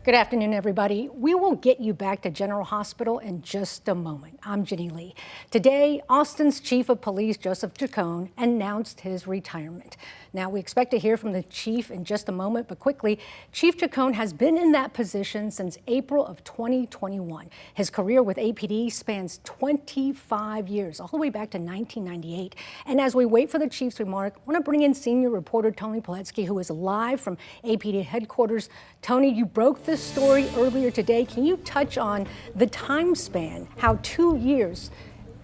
Good afternoon, everybody. We will get you back to General Hospital in just a moment. I'm Jenny Lee. Today, Austin's Chief of Police, Joseph Chacon, announced his retirement. Now, we expect to hear from the chief in just a moment, but quickly, Chief Chacon has been in that position since April of 2021. His career with APD spans 25 years, all the way back to 1998. And as we wait for the chief's remark, I want to bring in senior reporter Tony Poletsky, who is live from APD headquarters. Tony, you broke this story earlier today. Can you touch on the time span, how 2 years,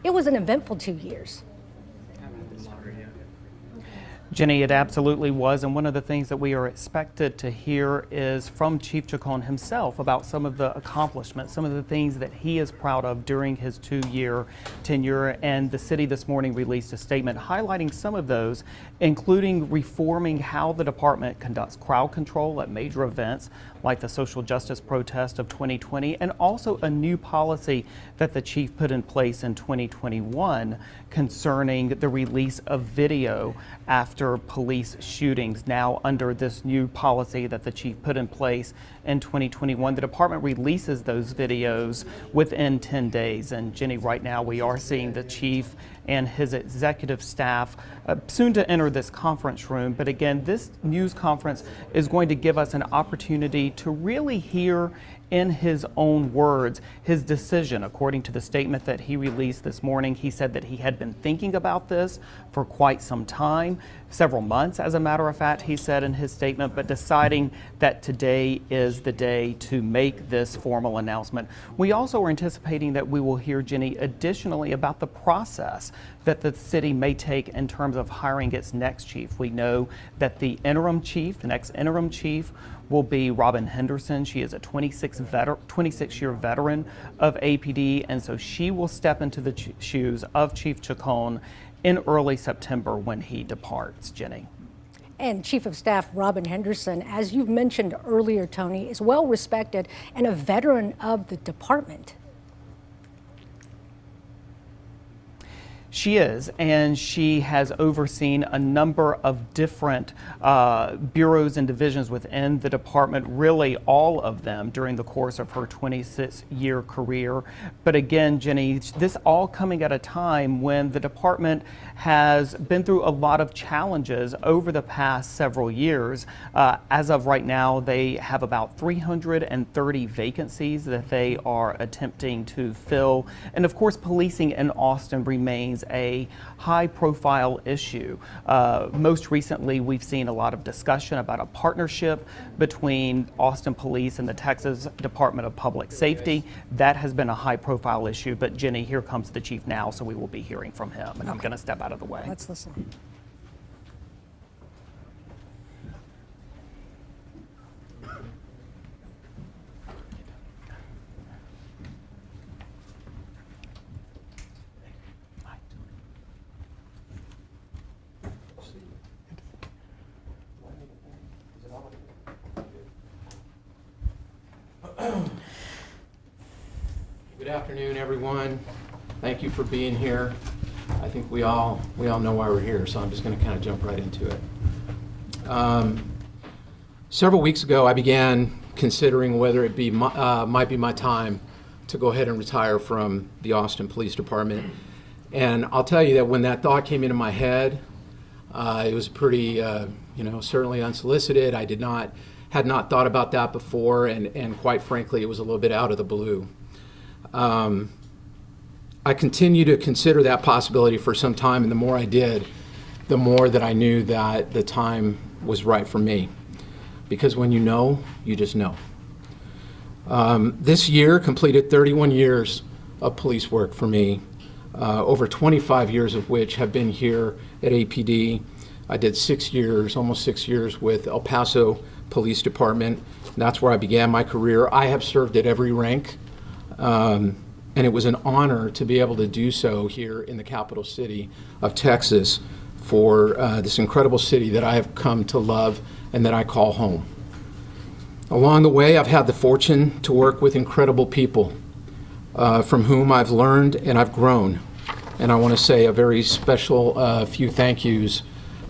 it was an eventful 2 years? Jenny, it absolutely was, and one of the things that we are expected to hear is from Chief Chacon himself about some of the accomplishments, some of the things that he is proud of during his 2-year tenure, and the city this morning released a statement highlighting some of those, including reforming how the department conducts crowd control at major events like the social justice protest of 2020, and also a new policy that the chief put in place in 2021 concerning the release of video after police shootings. Now, under this new policy that the chief put in place in 2021, the department releases those videos within 10 days. And Jenny, right now we are seeing the chief and his executive staff soon to enter this conference room. But again, this news conference is going to give us an opportunity to really hear in his own words his decision. According to the statement that he released this morning, he said that he had been thinking about this for quite some time, several months as a matter of fact, he said in his statement, but deciding that today is the day to make this formal announcement. We also are anticipating that we will hear, Jenny, additionally about the process that the city may take in terms of hiring its next chief. We know that the next interim chief will be Robin Henderson. She is a 26-year veteran of APD, and so she will step into the shoes of Chief Chacon in early September when he departs, Jenny. And Chief of Staff Robin Henderson, as you mentioned earlier, Tony, is well respected and a veteran of the department. She is, and she has overseen a number of different bureaus and divisions within the department, really all of them during the course of her 26-year career. But again, Jenny, this all coming at a time when the department has been through a lot of challenges over the past several years. As of right now, they have about 330 vacancies that they are attempting to fill. And of course, policing in Austin remains a high-profile issue. Most recently, we've seen a lot of discussion about a partnership between Austin Police and the Texas Department of Public Safety. That has been a high-profile issue, but Jenny, here comes the chief now, so we will be hearing from him, and I'm going to step out of the way. Let's listen. Good afternoon, everyone. Thank you for being here. I think we all know why we're here, so I'm just going to kind of jump right into it. Several weeks ago, I began considering whether it might be my time to go ahead and retire from the Austin Police Department. And I'll tell you that when that thought came into my head, it was pretty, certainly unsolicited. I had not thought about that before, and quite frankly, it was a little bit out of the blue. I continued to consider that possibility for some time, and the more I did, the more that I knew that the time was right for me. Because when you know, you just know. This year completed 31 years of police work for me, over 25 years of which have been here at APD. I did 6 years, almost 6 years with El Paso Police Department. That's where I began my career. I have served at every rank. And it was an honor to be able to do so here in the capital city of Texas for this incredible city that I have come to love and that I call home. Along the way, I've had the fortune to work with incredible people from whom I've learned and I've grown. And I want to say a very special few thank yous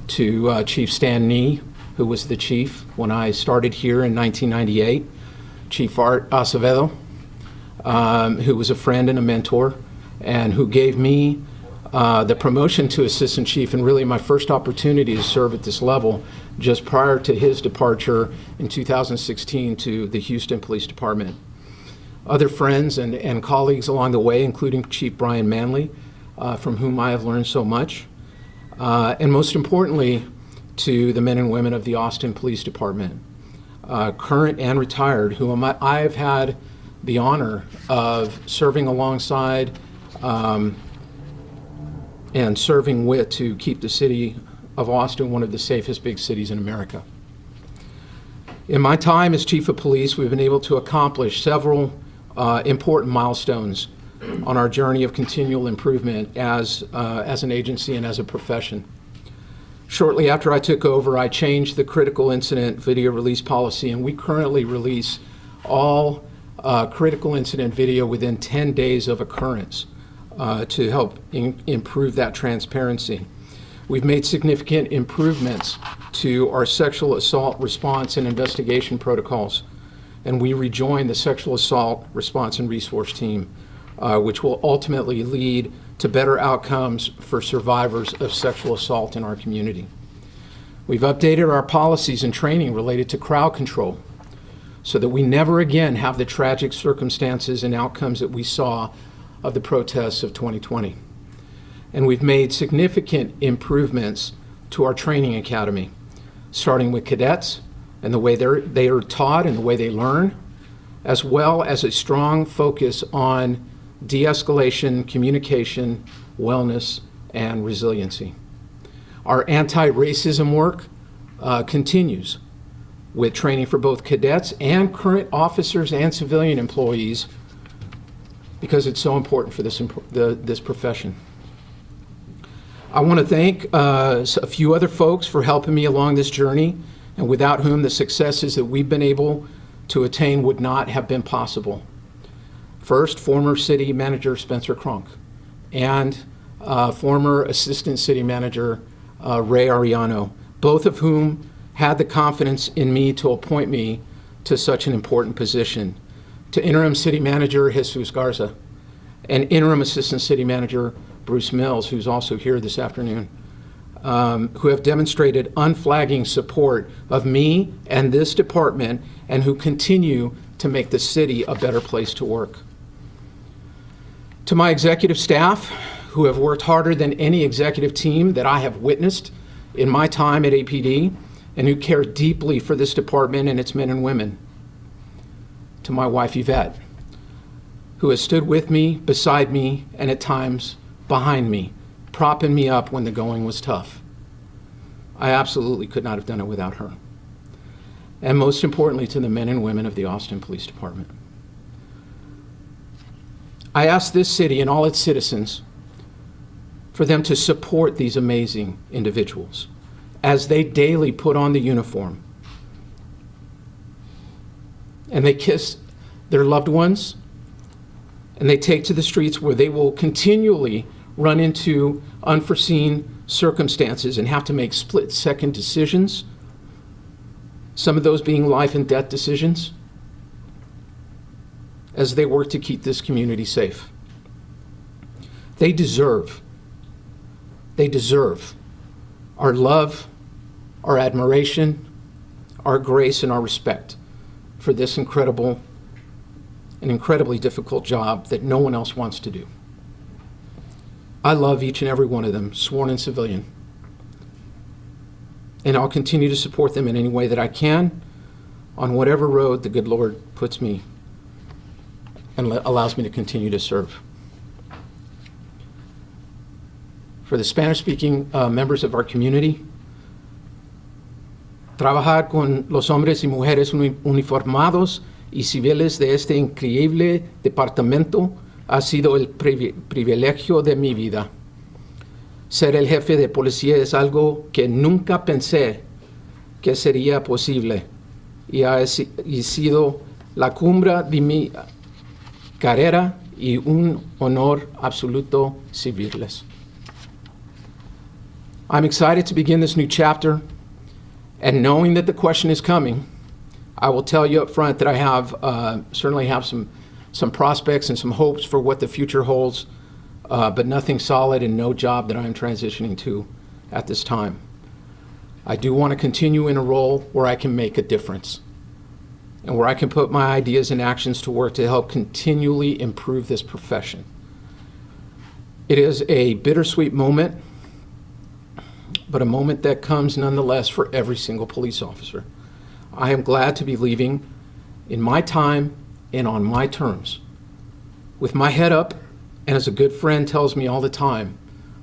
to Chief Stan Nee, who was the chief when I started here in 1998, Chief Art Acevedo, who was a friend and a mentor, and who gave me the promotion to Assistant Chief, and really my first opportunity to serve at this level just prior to his departure in 2016 to the Houston Police Department. Other friends and colleagues along the way, including Chief Brian Manley, from whom I have learned so much, and most importantly, to the men and women of the Austin Police Department, current and retired, whom I've had the honor of serving alongside and serving with to keep the city of Austin one of the safest big cities in America. In my time as Chief of Police, we've been able to accomplish several important milestones on our journey of continual improvement as an agency and as a profession. Shortly after I took over, I changed the critical incident video release policy, and we currently release all critical incident video within 10 days of occurrence to help improve that transparency. We've made significant improvements to our sexual assault response and investigation protocols, and we rejoined the sexual assault response and resource team, which will ultimately lead to better outcomes for survivors of sexual assault in our community. We've updated our policies and training related to crowd control so that we never again have the tragic circumstances and outcomes that we saw of the protests of 2020. And we've made significant improvements to our training academy, starting with cadets and the way they are taught and the way they learn, as well as a strong focus on de-escalation, communication, wellness, and resiliency. Our anti-racism work continues with training for both cadets and current officers and civilian employees because it's so important for this profession. I want to thank a few other folks for helping me along this journey, and without whom the successes that we've been able to attain would not have been possible. First, former City Manager Spencer Cronk and former Assistant City Manager Ray Ariano, both of whom had the confidence in me to appoint me to such an important position. To Interim City Manager Jesus Garza and Interim Assistant City Manager Bruce Mills, who's also here this afternoon, who have demonstrated unflagging support of me and this department and who continue to make the city a better place to work. To my executive staff, who have worked harder than any executive team that I have witnessed in my time at APD and who care deeply for this department and its men and women. To my wife, Yvette, who has stood with me, beside me, and at times behind me, propping me up when the going was tough. I absolutely could not have done it without her. And most importantly, to the men and women of the Austin Police Department. I ask this city and all its citizens for them to support these amazing individuals as they daily put on the uniform and they kiss their loved ones and they take to the streets where they will continually run into unforeseen circumstances and have to make split-second decisions, some of those being life and death decisions, as they work to keep this community safe. They deserve our love, our admiration, our grace, and our respect for this incredibly difficult job that no one else wants to do. I love each and every one of them, sworn and civilian. And I'll continue to support them in any way that I can on whatever road the good Lord puts me and allows me to continue to serve. For the Spanish-speaking members of our community, trabajar con los hombres y mujeres uniformados y civiles de este increíble departamento ha sido el privilegio de mi vida. Ser el jefe de policía es algo que nunca pensé que sería posible y ha sido la cumbre de mi carrera y un honor absoluto servirles. I'm excited to begin this new chapter, and knowing that the question is coming, I will tell you up front that I have certainly have some prospects and some hopes for what the future holds, but nothing solid and no job that I'm transitioning to at this time. I do want to continue in a role where I can make a difference and where I can put my ideas and actions to work to help continually improve this profession. It is a bittersweet moment, but a moment that comes nonetheless for every single police officer. I am glad to be leaving in my time and on my terms, with my head up, and as a good friend tells me all the time,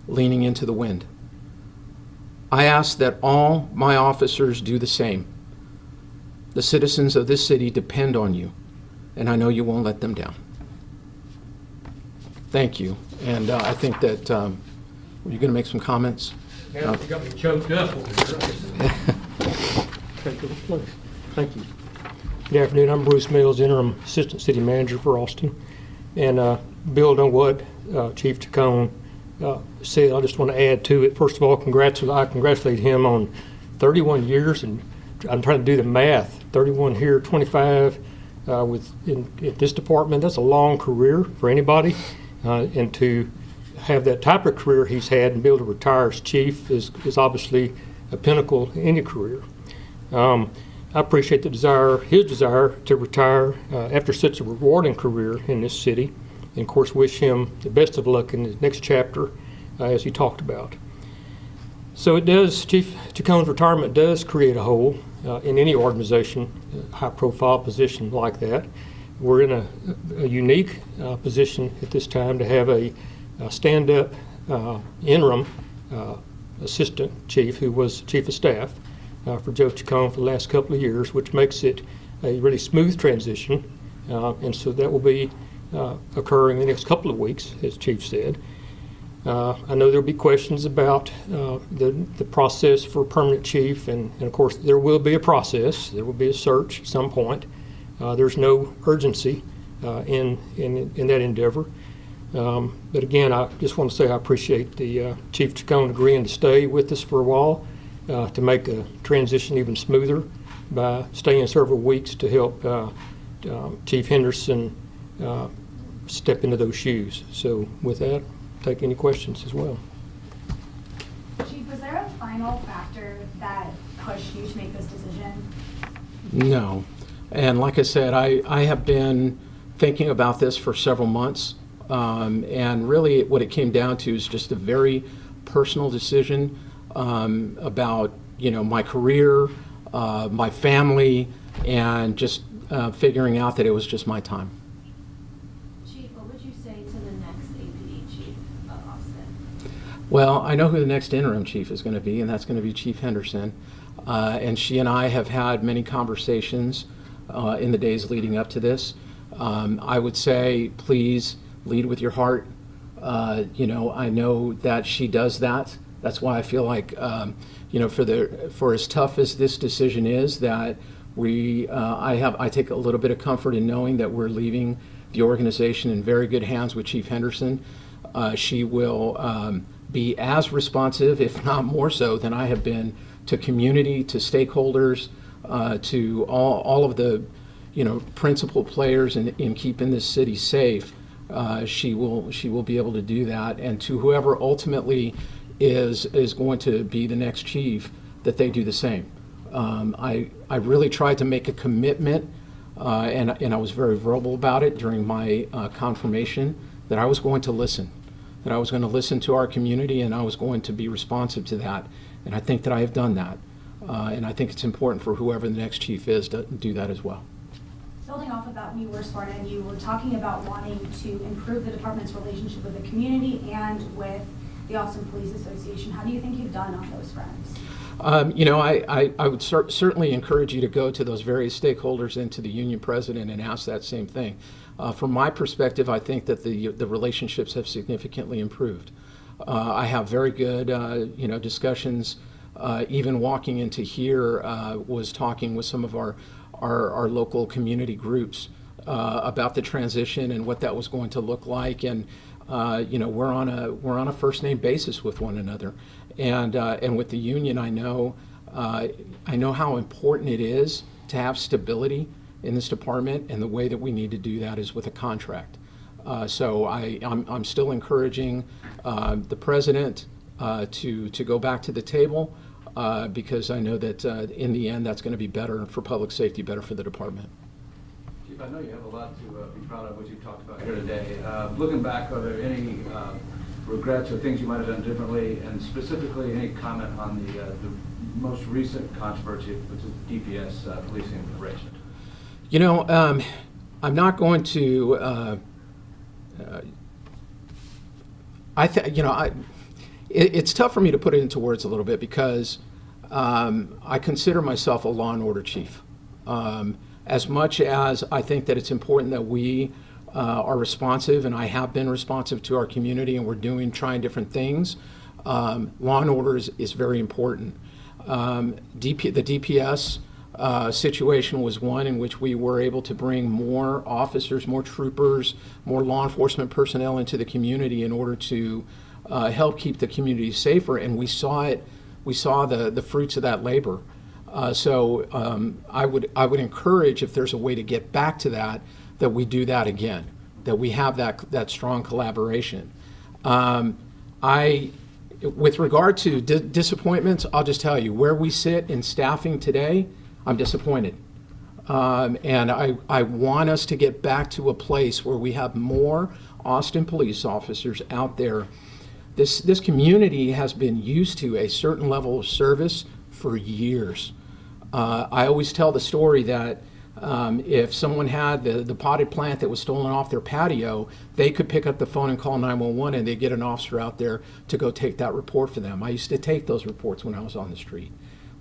leaning into the wind. I ask that all my officers do the same. The citizens of this city depend on you, and I know you won't let them down. Thank you. And I think that, were you going to make some comments? Yeah, you got me choked up over here. Take this place. Thank you. Good afternoon. I'm Bruce Mills, Interim Assistant City Manager for Austin. And build on what Chief Chacon said, I just want to add to it. First of all, I congratulate him on 31 years, and I'm trying to do the math. 31 here, 25 in this department. That's a long career for anybody. And to have that type of career he's had and be able to retire as chief is obviously a pinnacle in any career. I appreciate his desire to retire after such a rewarding career in this city, and of course wish him the best of luck in his next chapter, as he talked about. So it does, Chief Chacon's retirement does create a hole in any organization, a high-profile position like that. We're in a unique position at this time to have a stand-up interim assistant chief who was chief of staff for Joe Chacon for the last couple of years, which makes it a really smooth transition. And so that will be occurring in the next couple of weeks, as Chief said. I know there'll be questions about the process for permanent chief, and of course there will be a process. There will be a search at some point. There's no urgency in that endeavor. But again, I just want to say I appreciate the Chief Chacon agreeing to stay with us for a while to make a transition even smoother by staying several weeks to help Chief Henderson step into those shoes. So with that, take any questions as well. Chief, was there a final factor that pushed you to make this decision? No. And like I said, I have been thinking about this for several months. And really what it came down to is just a very personal decision about, my career, my family, and just figuring out that it was just my time. Chief, what would you say to the next APD chief of Austin? Well, I know who the next interim chief is going to be, and that's going to be Chief Henderson. And she and I have had many conversations in the days leading up to this. I would say, please lead with your heart. I know that she does that. That's why I feel like, for as tough as this decision is, that I take a little bit of comfort in knowing that we're leaving the organization in very good hands with Chief Henderson. She will be as responsive, if not more so, than I have been to community, to stakeholders, to all of the, principal players in keeping this city safe. She will be able to do that, and to whoever ultimately is going to be the next chief, that they do the same. I really tried to make a commitment, and I was very verbal about it during my confirmation, that I was going to listen, that I was going to listen to our community, and I was going to be responsive to that. And I think that I have done that. And I think it's important for whoever the next chief is to do that as well. Building off of that, when you were sworn in, you were talking about wanting to improve the department's relationship with the community and with the Austin Police Association. How do you think you've done on those fronts? I would certainly encourage you to go to those various stakeholders and to the union president and ask that same thing. From my perspective, I think that the relationships have significantly improved. I have very good, discussions. Even walking into here, was talking with some of our local community groups about the transition and what that was going to look like. And we're on a first name basis with one another. And with the union, I know how important it is to have stability in this department, and the way that we need to do that is with a contract. So I'm still encouraging the president to go back to the table because I know that in the end that's going to be better for public safety, better for the department. Chief, I know you have a lot to be proud of what you've talked about here today. Looking back, are there any regrets or things you might have done differently, and specifically any comment on the most recent controversy, which is DPS policing arrangement? You know, I'm not going to. It's tough for me to put it into words a little bit because I consider myself a law and order chief. As much as I think that it's important that we are responsive, and I have been responsive to our community, and we're trying different things, law and order is very important. The DPS situation was one in which we were able to bring more officers, more troopers, more law enforcement personnel into the community in order to help keep the community safer, and we saw the fruits of that labor. So I would encourage, if there's a way to get back to that we do that again, that we have that strong collaboration. With regard to disappointments, I'll just tell you, where we sit in staffing today, I'm disappointed. And I want us to get back to a place where we have more Austin police officers out there. This community has been used to a certain level of service for years. I always tell the story that if someone had the potted plant that was stolen off their patio, they could pick up the phone and call 911, and they'd get an officer out there to go take that report for them. I used to take those reports when I was on the street.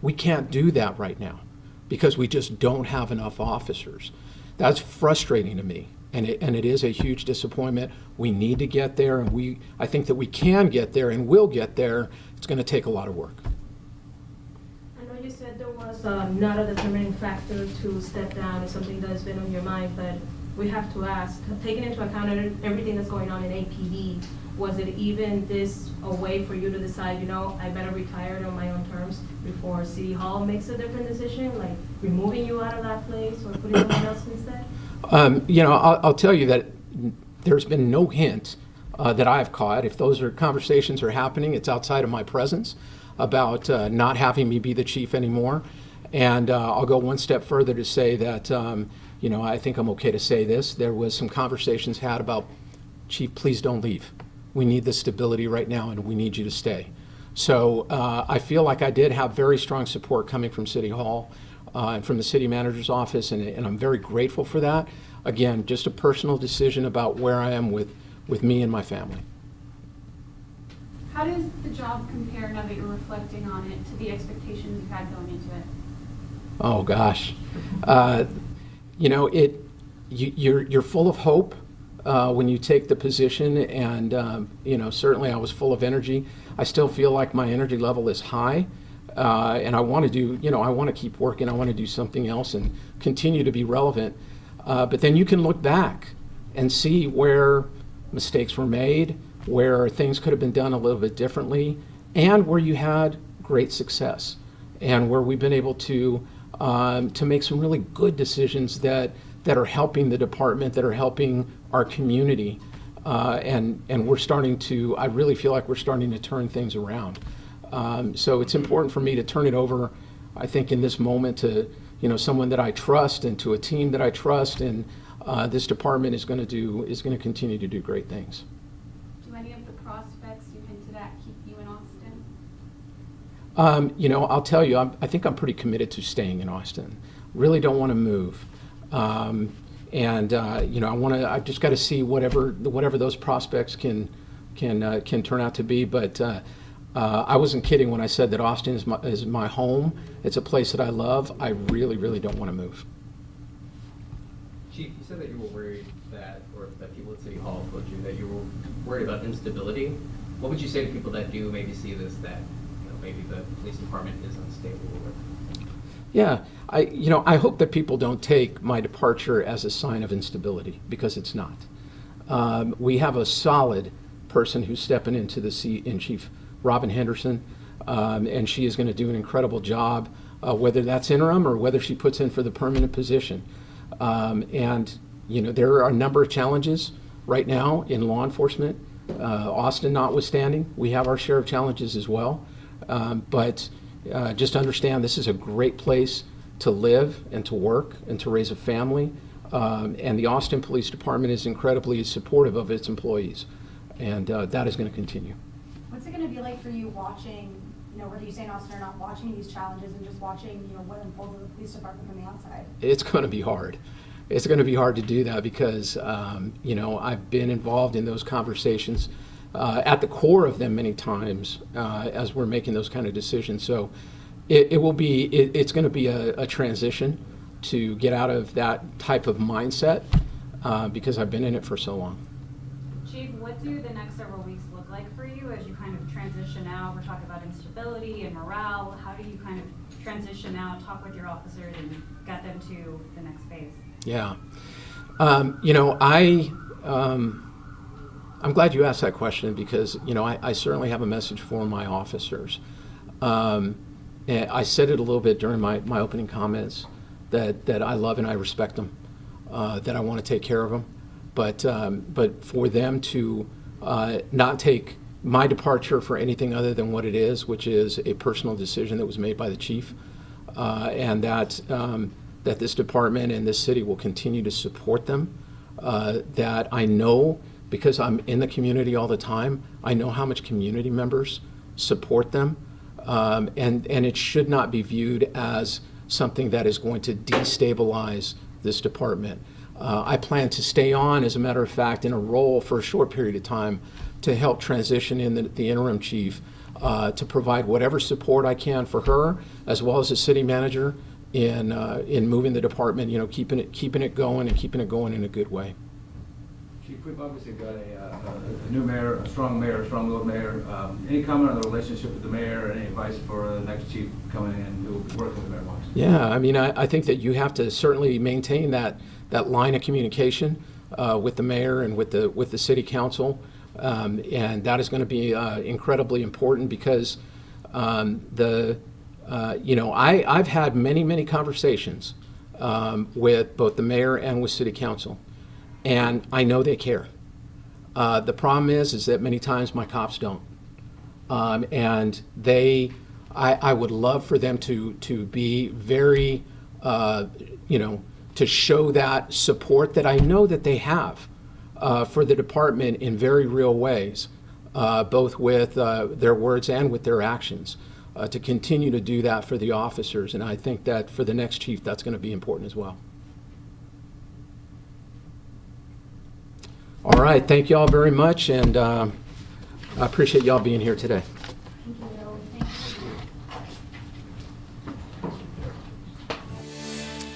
We can't do that right now because we just don't have enough officers. That's frustrating to me, and it is a huge disappointment. We need to get there, and I think that we can get there and will get there. It's going to take a lot of work. You said there was not a determining factor to step down. It's something that has been on your mind, but we have to ask, taking into account everything that's going on in APD, was it even this a way for you to decide, I better retire on my own terms before City Hall makes a different decision, like removing you out of that place or putting someone else instead? I'll tell you that there's been no hint that I've caught. If those conversations are happening, it's outside of my presence, about not having me be the chief anymore. And I'll go one step further to say that, I think I'm okay to say this. There was some conversations had about, Chief, please don't leave. We need the stability right now, and we need you to stay. So I feel like I did have very strong support coming from City Hall and from the city manager's office, and I'm very grateful for that. Again, just a personal decision about where I am with me and my family. How does the job compare, now that you're reflecting on it, to the expectations you had going into it? Oh gosh, you're full of hope when you take the position, and certainly I was full of energy. I still feel like my energy level is high, and I want to I want to keep working. I want to do something else and continue to be relevant. But then you can look back and see where mistakes were made, where things could have been done a little bit differently, and where you had great success, and where we've been able to make some really good decisions that are helping the department, that are helping our community, and we're starting to, I really feel like we're starting to turn things around. So it's important for me to turn it over, I think, in this moment to someone that I trust and to a team that I trust, and this department is going to continue to do great things. Any of the prospects you hinted at keep you in Austin? I'll tell you, I think I'm pretty committed to staying in Austin. Really don't want to move. I've just got to see whatever those prospects can turn out to be. But I wasn't kidding when I said that Austin is my home. It's a place that I love. I really, really don't want to move. Chief, you said that you were worried that people at City Hall told you that you were worried about instability. What would you say to people that do maybe see this, that maybe the police department is unstable? Yeah, I hope that people don't take my departure as a sign of instability, because it's not. We have a solid person who's stepping into the seat in Chief Robin Henderson. and she is going to do an incredible job, whether that's interim or whether she puts in for the permanent position. And you know, there are a number of challenges right now in law enforcement. Austin notwithstanding, we have our share of challenges as well. But just understand this is a great place to live and to work and to raise a family. And the Austin Police Department is incredibly supportive of its employees. And that is going to continue. What's it going to be like for you watching, you know, whether you stay in Austin or not, watching these challenges and just watching, you know, what unfolds in the police department from the outside? It's going to be hard. It's going to be hard to do that because, you know, I've been involved in those conversations at the core of them many times as we're making those kind of decisions. So it's going to be a transition to get out of that type of mindset because I've been in it for so long. Chief, what do the next several weeks look like for you as you kind of transition out? We're talking about instability and morale. How do you kind of transition out, talk with your officers, and get them to the next phase? Yeah. You know, I'm glad you asked that question because, you know, I certainly have a message for my officers. And I said it a little bit during my opening comments that I love and I respect them, that I want to take care of them. But for them to not take my departure for anything other than what it is, which is a personal decision that was made by the chief, and that this department and this city will continue to support them, that I know, because I'm in the community all the time, I know how much community members support them, and it should not be viewed as something that is going to destabilize this department. I plan to stay on, as a matter of fact, in a role for a short period of time to help transition in the interim chief, to provide whatever support I can for her, as well as the city manager, in moving the department, you know, keeping it going and keeping it going in a good way. Chief, we've obviously got a new mayor, a strong-willed mayor. Any comment on the relationship with the mayor? Any advice for the next chief coming in who will be working with Mayor Watson? Yeah, I mean, I think that you have to certainly maintain that line of communication with the mayor and with the city council, and that is going to be incredibly important because you know, I've had many conversations with both the mayor and with city council, and I know they care. The problem is that many times my cops don't, and I would love for them to be very, you know, to show that support that I know that they have for the department in very real ways, both with their words and with their actions. To continue to do that for the officers, and I think that for the next chief, that's going to be important as well. All right, thank you all very much, and I appreciate y'all being here today.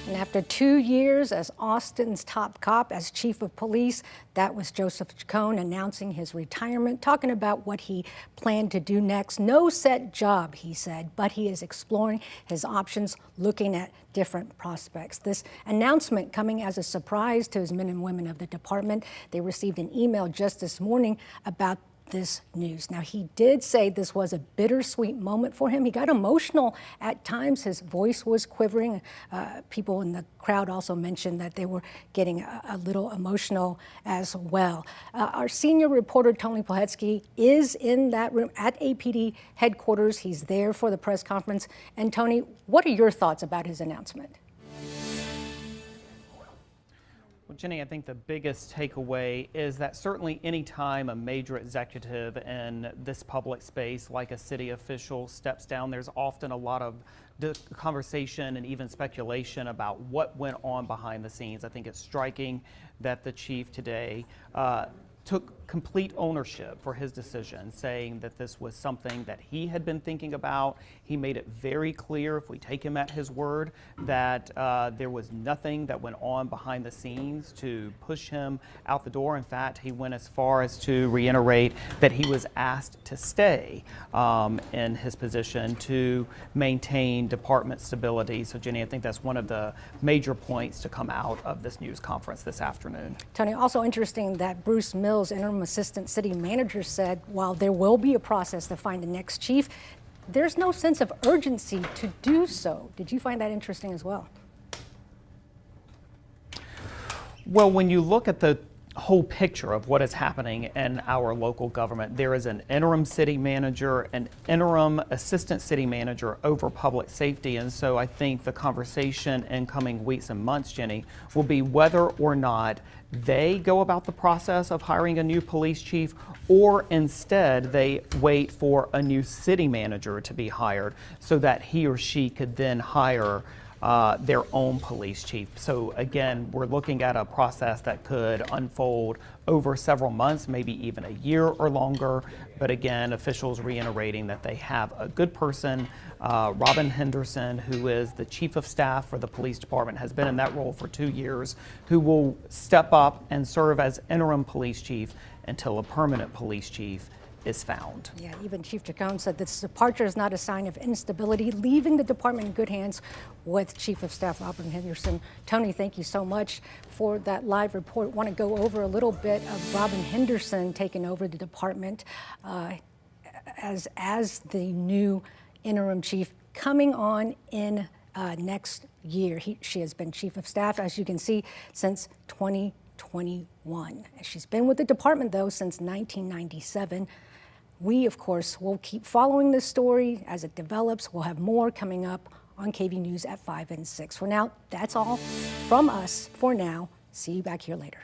And after 2 years as Austin's top cop, as chief of police, that was Joseph Chacon announcing his retirement, talking about what he planned to do next. No set job, he said, but he is exploring his options, looking at different prospects. This announcement coming as a surprise to his men and women of the department. They received an email just this morning about this news. Now, he did say this was a bittersweet moment for him. He got emotional at times. His voice was quivering. People in the crowd also mentioned that they were getting a little emotional as well. Our senior reporter, Tony Poletsky, is in that room at APD headquarters. He's there for the press conference. And Tony, what are your thoughts about his announcement? Well, Jenny, I think the biggest takeaway is that certainly any time a major executive in this public space, like a city official, steps down, there's often a lot of conversation and even speculation about what went on behind the scenes. I think it's striking that the chief today took complete ownership for his decision, saying that this was something that he had been thinking about. He made it very clear, if we take him at his word, that there was nothing that went on behind the scenes to push him out the door. In fact, he went as far as to reiterate that he was asked to stay in his position to maintain department stability. So, Jenny, I think that's one of the major points to come out of this news conference this afternoon. Tony, also interesting that Bruce Mills, interim assistant city manager, said while there will be a process to find the next chief, there's no sense of urgency to do so. Did you find that interesting as well? Well, when you look at the whole picture of what is happening in our local government, there is an interim city manager, an interim assistant city manager over public safety. And so I think the conversation in coming weeks and months, Jenny, will be whether or not they go about the process of hiring a new police chief, or instead they wait for a new city manager to be hired so that he or she could then hire their own police chief. So again, we're looking at a process that could unfold over several months, maybe even a year or longer. But again, officials reiterating that they have a good person, Robin Henderson, who is the chief of staff for the police department, has been in that role for 2 years, who will step up and serve as interim police chief until a permanent police chief is found. Yeah, even Chief Chacon said this departure is not a sign of instability, leaving the department in good hands with Chief of Staff Robin Henderson. Tony, thank you so much for that live report. Want to go over a little bit of Robin Henderson taking over the department as the new interim chief coming on in next year. She has been Chief of Staff, as you can see, since 2021. She's been with the department, though, since 1997. We, of course, will keep following this story as it develops. We'll have more coming up on KVUE News at 5 and 6. For now, that's all from us for now. See you back here later.